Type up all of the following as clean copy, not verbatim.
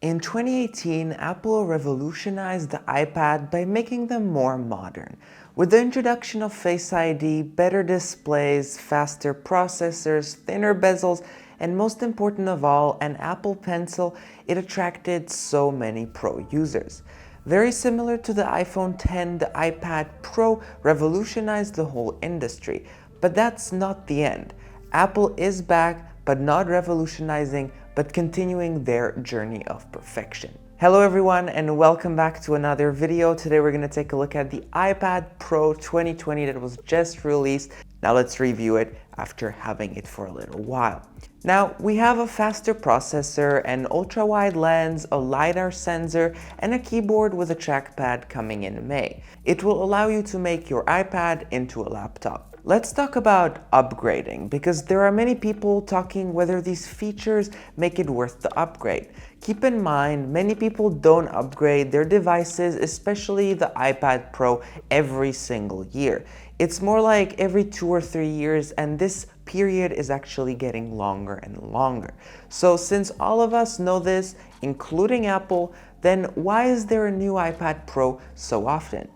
In 2018, Apple revolutionized the iPad by making them more modern. With the introduction of Face ID, better displays, faster processors, thinner bezels, and most important of all, an Apple Pencil, it attracted so many pro users. Very similar to the iPhone X, the iPad Pro revolutionized the whole industry. But that's not the end. Apple is back, but not revolutionizing, but continuing their journey of perfection. Hello everyone and welcome back to another video. Today we're going to take a look at the iPad Pro 2020 that was just released. Now let's review it after having it for a little while. Now we have a faster processor, an ultra-wide lens, a LiDAR sensor, and a keyboard with a trackpad coming in May. It will allow you to make your iPad into a laptop. Let's talk about upgrading, because there are many people talking whether these features make it worth the upgrade. Keep in mind, many people don't upgrade their devices, especially the iPad Pro, every single year. It's more like every 2 or 3 years, and this period is actually getting longer and longer. So since all of us know this, including Apple, then why is there a new iPad Pro so often?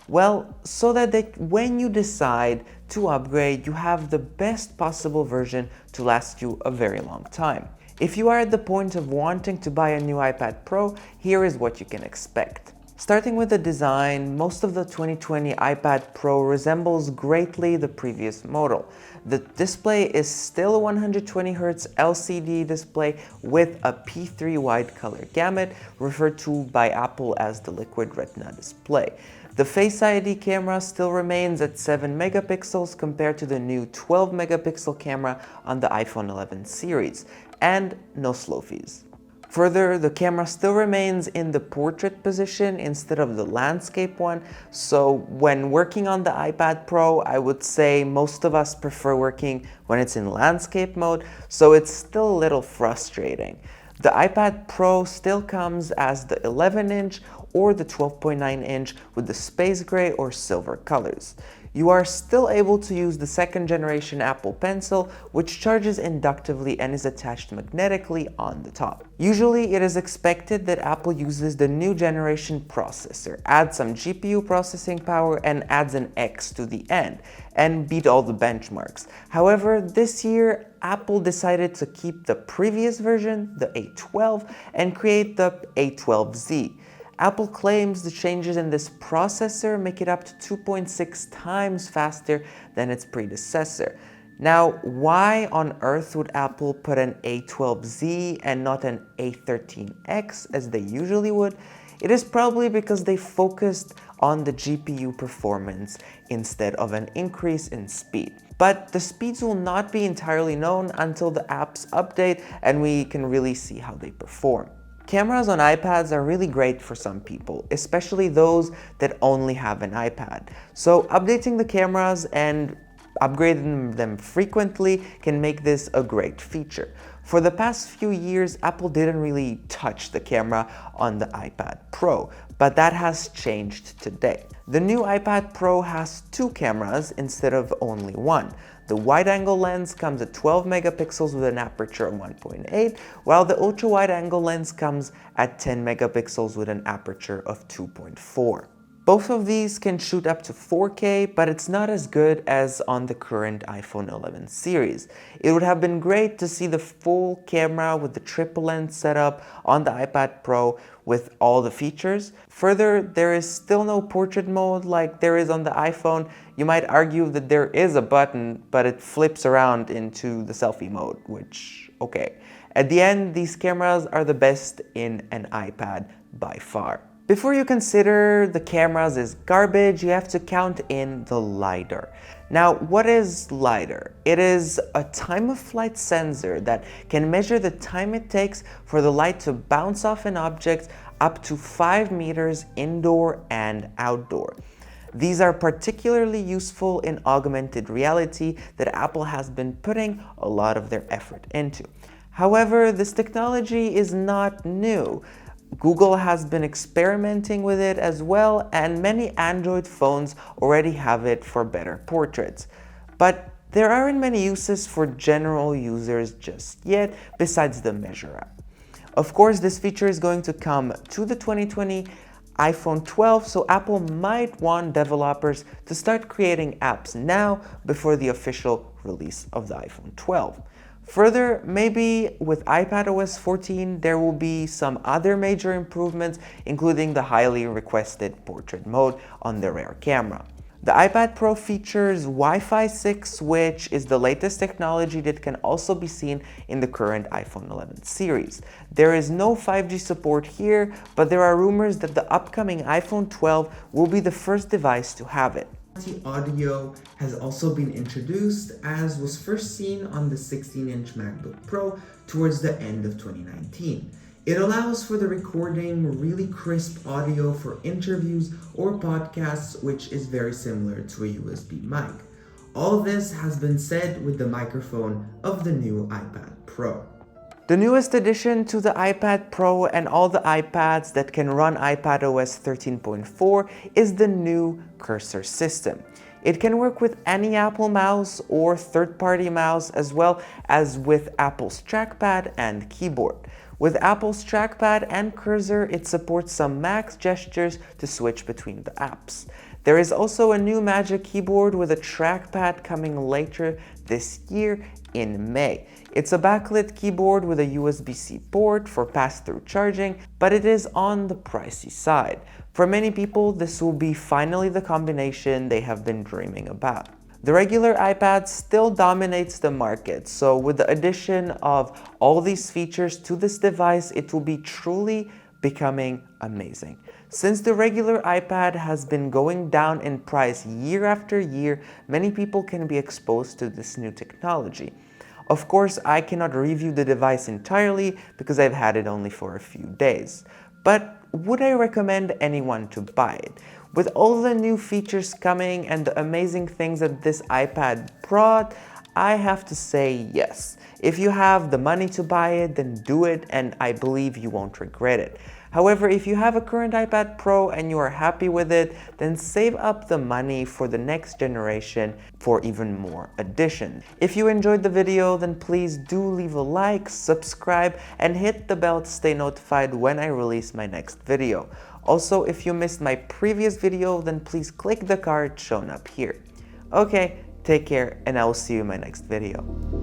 Well, so that when you decide to upgrade, you have the best possible version to last you a very long time. If you are at the point of wanting to buy a new iPad Pro, here is what you can expect. Starting with the design, most of the 2020 iPad Pro resembles greatly the previous model. The display is still a 120Hz LCD display with a P3 wide color gamut, referred to by Apple as the Liquid Retina display. The Face ID camera still remains at 7 megapixels compared to the new 12 megapixel camera on the iPhone 11 series, and no slow fees. Further, the camera still remains in the portrait position instead of the landscape one, so when working on the iPad Pro, I would say most of us prefer working when it's in landscape mode, so it's still a little frustrating. The iPad Pro still comes as the 11-inch or the 12.9-inch with the space gray or silver colors. You are still able to use the second generation Apple Pencil, which charges inductively and is attached magnetically on the top. Usually it is expected that Apple uses the new generation processor, adds some GPU processing power, and adds an X to the end, and beat all the benchmarks. However, this year, Apple decided to keep the previous version, the A12, and create the A12Z. Apple claims the changes in this processor make it up to 2.6 times faster than its predecessor. Now, why on earth would Apple put an A12Z and not an A13X as they usually would? It is probably because they focused on the GPU performance instead of an increase in speed. But the speeds will not be entirely known until the apps update and we can really see how they perform. Cameras on iPads are really great for some people, especially those that only have an iPad. So updating the cameras and upgrading them frequently can make this a great feature. For the past few years, Apple didn't really touch the camera on the iPad Pro, but that has changed today. The new iPad Pro has 2 cameras instead of only one. The wide-angle lens comes at 12 megapixels with an aperture of 1.8, while the ultra-wide-angle lens comes at 10 megapixels with an aperture of 2.4. Both of these can shoot up to 4K, but it's not as good as on the current iPhone 11 series. It would have been great to see the full camera with the triple lens setup on the iPad Pro with all the features. Further, there is still no portrait mode like there is on the iPhone. You might argue that there is a button, but it flips around into the selfie mode, which, okay. At the end, these cameras are the best in an iPad by far. Before you consider the cameras as garbage, you have to count in the LiDAR. Now, what is LiDAR? It is a time-of-flight sensor that can measure the time it takes for the light to bounce off an object up to 5 meters indoor and outdoor. These are particularly useful in augmented reality that Apple has been putting a lot of their effort into. However, this technology is not new. Google has been experimenting with it as well, and many Android phones already have it for better portraits. But there aren't many uses for general users just yet, besides the Measure app. Of course, this feature is going to come to the 2020 iPhone 12, so Apple might want developers to start creating apps now before the official release of the iPhone 12. Further, maybe with iPadOS 14, there will be some other major improvements, including the highly requested portrait mode on the rear camera. The iPad Pro features Wi-Fi 6, which is the latest technology that can also be seen in the current iPhone 11 series. There is no 5G support here, but there are rumors that the upcoming iPhone 12 will be the first device to have it. Audio has also been introduced, as was first seen on the 16-inch MacBook Pro towards the end of 2019. It allows for the recording really crisp audio for interviews or podcasts, which is very similar to a USB mic. All this has been said with the microphone of the new iPad Pro. The newest addition to the iPad Pro and all the iPads that can run iPadOS 13.4 is the new cursor system. It can work with any Apple mouse or third-party mouse, as well as with Apple's trackpad and keyboard. With Apple's trackpad and cursor, it supports some Mac gestures to switch between the apps. There is also a new Magic Keyboard with a trackpad coming later this year in May. It's a backlit keyboard with a USB-C port for pass-through charging, but it is on the pricey side. For many people, this will be finally the combination they have been dreaming about. The regular iPad still dominates the market, so with the addition of all these features to this device, it will be truly becoming amazing. Since the regular iPad has been going down in price year after year, many people can be exposed to this new technology. Of course, I cannot review the device entirely because I've had it only for a few days. But would I recommend anyone to buy it? With all the new features coming and the amazing things that this iPad brought, I have to say yes. If you have the money to buy it, then do it, and I believe you won't regret it. However, if you have a current iPad Pro and you are happy with it, then save up the money for the next generation for even more additions. If you enjoyed the video, then please do leave a like, subscribe, and hit the bell to stay notified when I release my next video. Also, if you missed my previous video, then please click the card shown up here. Okay, take care, and I will see you in my next video.